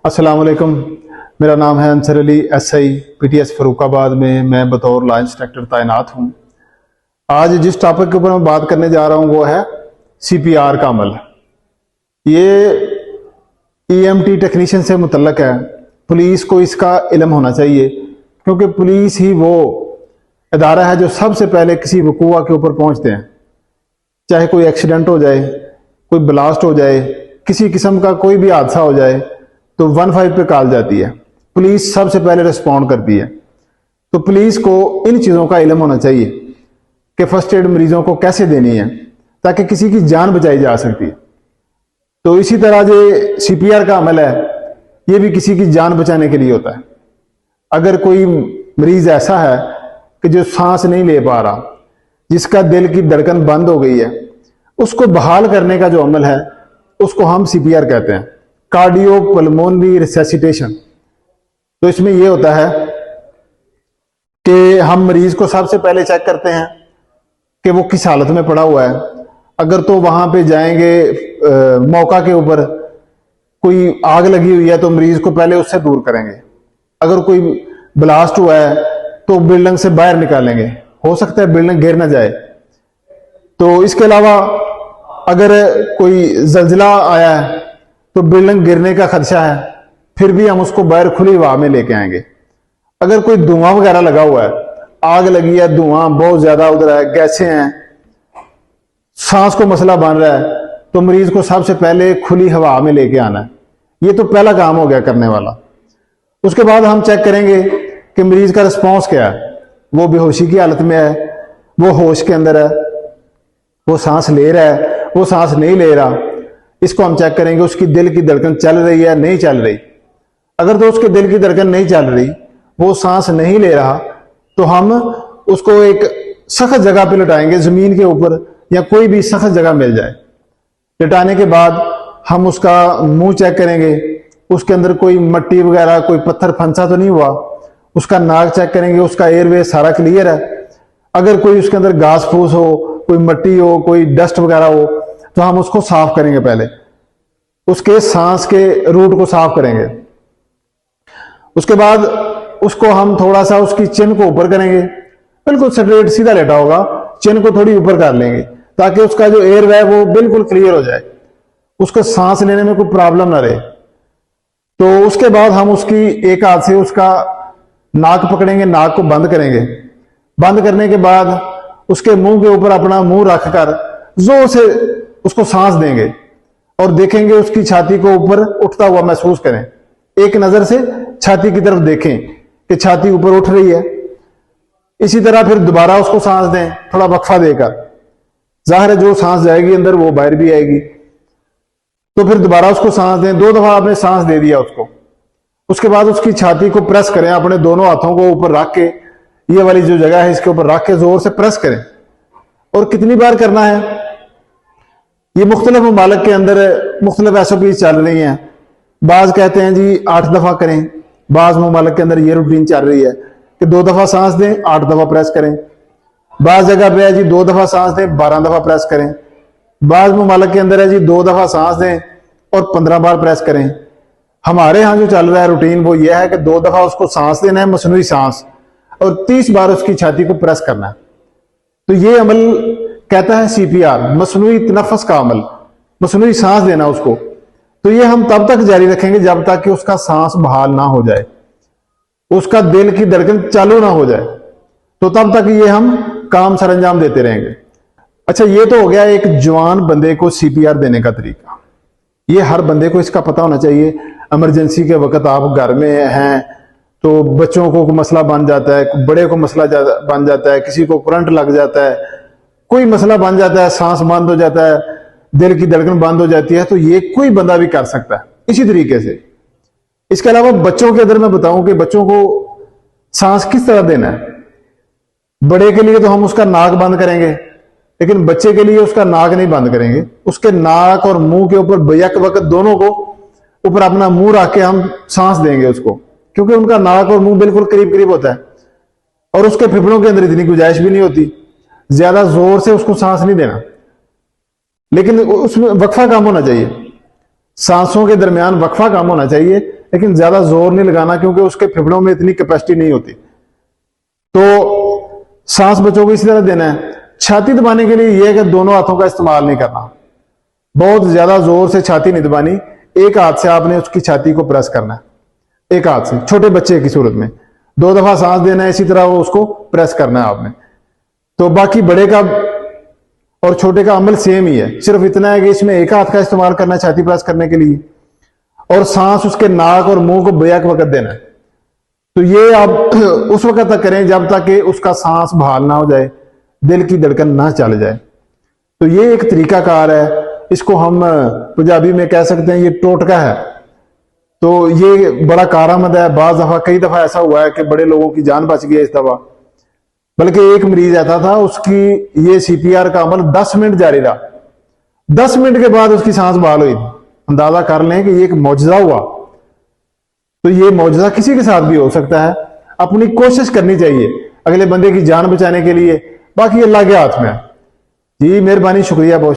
अस्सलाम वालेकुम। मेरा नाम है अंसर अली, एसआई पीटीएस फरूखाबाद में मैं बतौर लाइन इंस्ट्रक्टर तैनात हूँ। आज जिस टॉपिक के ऊपर मैं बात करने जा रहा हूँ वो है सीपीआर का अमल। ये ईएमटी टेक्नीशियन से मुतल्लक है। पुलिस को इसका इल्म होना चाहिए क्योंकि पुलिस ही वो इदारा है जो सबसे पहले किसी वकूआ के ऊपर पहुँचते हैं। चाहे कोई एक्सीडेंट हो जाए, कोई ब्लास्ट हो जाए, किसी किस्म का कोई भी हादसा हो जाए तो 15 पे कॉल जाती है। पुलिस सबसे पहले रिस्पॉन्ड करती है। तो पुलिस को इन चीज़ों का इल्म होना चाहिए कि फर्स्ट एड मरीजों को कैसे देनी है ताकि किसी की जान बचाई जा सकती है। तो इसी तरह जो सीपीआर का अमल है ये भी किसी की जान बचाने के लिए होता है। अगर कोई मरीज ऐसा है कि जो सांस नहीं ले पा रहा, जिसका दिल की धड़कन बंद हो गई है, उसको बहाल करने का जो अमल है उसको हम सीपीआर कहते हैं, कार्डियो पल्मोनरी रिसेसिटेशन। तो इसमें यह होता है कि हम मरीज को सबसे पहले चेक करते हैं कि वो किस हालत में पड़ा हुआ है। अगर तो वहां पे जाएंगे मौका के ऊपर कोई आग लगी हुई है तो मरीज को पहले उससे दूर करेंगे। अगर कोई ब्लास्ट हुआ है तो बिल्डिंग से बाहर निकालेंगे, हो सकता है बिल्डिंग गिर ना जाए। तो इसके अलावा अगर कोई जल्जिला आया है तो बिल्डिंग गिरने का खदशा है, फिर भी हम उसको बाहर खुली हवा में लेके आएंगे। अगर कोई धुआं वगैरह लगा हुआ है, आग लगी है, धुआं बहुत ज्यादा उधर है, गैसें हैं, सांस को मसला बन रहा है, तो मरीज को सबसे पहले खुली हवा में लेके आना है। ये तो पहला काम हो गया करने वाला। उसके बाद हम चेक करेंगे कि मरीज का रिस्पॉन्स क्या है। वो बेहोशी की हालत में है, वो होश के अंदर है, वो सांस ले रहा है, वो सांस नहीं ले रहा। इसको हम चेक करेंगे उसकी दिल की धड़कन चल रही है नहीं चल रही। अगर तो उसके दिल की धड़कन नहीं चल रही, वो सांस नहीं ले रहा, तो हम उसको एक सख्त जगह पे लिटाएंगे, जमीन के ऊपर या कोई भी सख्त जगह मिल जाए। लिटाने के बाद हम उसका मुंह चेक करेंगे, उसके अंदर कोई मट्टी वगैरह कोई पत्थर फंसा तो नहीं हुआ। उसका नाक चेक करेंगे, उसका एयरवे सारा क्लियर है। अगर कोई उसके अंदर घास फूस हो, कोई मट्टी हो, कोई डस्ट वगैरह हो, तो हम उसको साफ करेंगे। पहले उसके सांस के रूट को साफ करेंगे। उसके बाद उसको हम थोड़ा सा उसकी चिन को ऊपर करेंगे, बिल्कुल स्ट्रेट सीधा लेटा होगा, चिन को थोड़ी ऊपर कर लेंगे ताकि उसका जो एयर है वो बिल्कुल क्लियर हो जाए, उसको सांस लेने में कोई प्रॉब्लम ना रहे। तो उसके बाद हम उसकी एक हाथ से उसका नाक पकड़ेंगे, नाक को बंद करेंगे। बंद करने के बाद उसके मुंह के ऊपर अपना मुंह रखकर जोर से उसको सांस देंगे और देखेंगे उसकी छाती को ऊपर उठता हुआ महसूस करें। एक नजर से छाती की तरफ देखें कि छाती ऊपर उठ रही है। इसी तरह फिर दोबारा उसको सांस दें, थोड़ा वक्फा देकर। जाहिर है जो सांस जाएगी अंदर वो बाहर भी आएगी। तो फिर दोबारा उसको सांस दें। 2 दफा आपने सांस दे दिया उसको। उसके बाद उसकी छाती को प्रेस करें, अपने दोनों हाथों को ऊपर रख के, ये वाली जो जगह है इसके ऊपर रख के जोर से प्रेस करें। और कितनी बार करना है, ये मुख्तलिफ ममालिक के अंदर मुख्तलिफ एसओपीज चल रही हैं। बाज कहते हैं जी 8 दफा करें, बाज ममालिक के अंदर ये रूटीन चल रही है कि 2 दफा सांस दें, 8 दफा प्रेस करें। बाज जगह पे है जी 2 दफा सांस दें, 12 दफा प्रेस करें। बाज ममालिक के अंदर है जी 2 दफा सांस दें और 15 बार प्रेस करें। हमारे यहाँ जो चल रहा है रूटीन वो ये है कि 2 दफा उसको सांस देना है, मसनूई सांस, और 30 बार उसकी छाती को प्रेस करना है। तो ये अमल कहता है सीपीआर, मसनूई तनफस का अमल, मसनूई सांस देना उसको। तो ये हम तब तक जारी रखेंगे जब तक कि उसका सांस बहाल ना हो जाए, उसका दिल की धड़कन चालू ना हो जाए। तो तब तक ये हम काम सर अंजाम देते रहेंगे। अच्छा, ये तो हो गया एक जवान बंदे को सीपीआर देने का तरीका। ये हर बंदे को इसका पता होना चाहिए। इमरजेंसी के वक्त आप घर में हैं तो बच्चों को मसला बन जाता है, बड़े को मसला बन जाता है, किसी को करंट लग जाता है, कोई मसला बन जाता है, सांस बंद हो जाता है, दिल की धड़कन बंद हो जाती है, तो ये कोई बंदा भी कर सकता है इसी तरीके से। इसके अलावा बच्चों के अंदर मैं बताऊं कि बच्चों को सांस किस तरह देना है। बड़े के लिए तो हम उसका नाक बंद करेंगे, लेकिन बच्चे के लिए उसका नाक नहीं बंद करेंगे। उसके नाक और मुंह के ऊपर बैक वक्त दोनों को ऊपर अपना मुंह रख के हम सांस देंगे उसको, क्योंकि उनका नाक और मुंह बिल्कुल करीब करीब होता है और उसके फेफड़ों के अंदर इतनी गुंजाइश भी नहीं होती। ज्यादा जोर से उसको सांस नहीं देना, लेकिन उसमें वक्फा काम होना चाहिए। सांसों के दरमियान वक्फा काम होना चाहिए, लेकिन ज्यादा जोर नहीं लगाना क्योंकि उसके फेफड़ों में इतनी कैपेसिटी नहीं होती। तो सांस बच्चों को इसी तरह देना है। छाती दबाने के लिए यह है कि दोनों हाथों का इस्तेमाल नहीं करना, बहुत ज्यादा जोर से छाती नहीं दबानी। एक हाथ से आपने उसकी छाती को प्रेस करना है, एक हाथ से, छोटे बच्चे की सूरत में 2 दफा सांस देना है, इसी तरह वो उसको प्रेस करना है आपने। तो बाकी बड़े का और छोटे का अमल सेम ही है, सिर्फ इतना है कि इसमें एक हाथ का इस्तेमाल करना है छाती प्रेस करने के लिए, और सांस उसके नाक और मुंह को बेक वक्त देना है। तो ये आप उस वक्त तक करें जब तक कि उसका सांस बहाल ना हो जाए, दिल की धड़कन ना चल जाए। तो ये एक तरीकाकार है, इसको हम पंजाबी में कह सकते हैं ये टोटका है। तो ये बड़ा कारआमद है। बाज दफा, कई दफा ऐसा हुआ है कि बड़े लोगों की जान बच गई इस दफा। बल्कि एक मरीज ऐसा था, उसकी ये सीपीआर का अमल 10 मिनट जारी रहा, 10 मिनट के बाद उसकी सांस बहाल हुई। अंदाजा कर लें कि ये एक मौजजा हुआ। तो ये मौजजा किसी के साथ भी हो सकता है। अपनी कोशिश करनी चाहिए अगले बंदे की जान बचाने के लिए, बाकी अल्लाह के हाथ में है। जी मेहरबानी, शुक्रिया बहुत।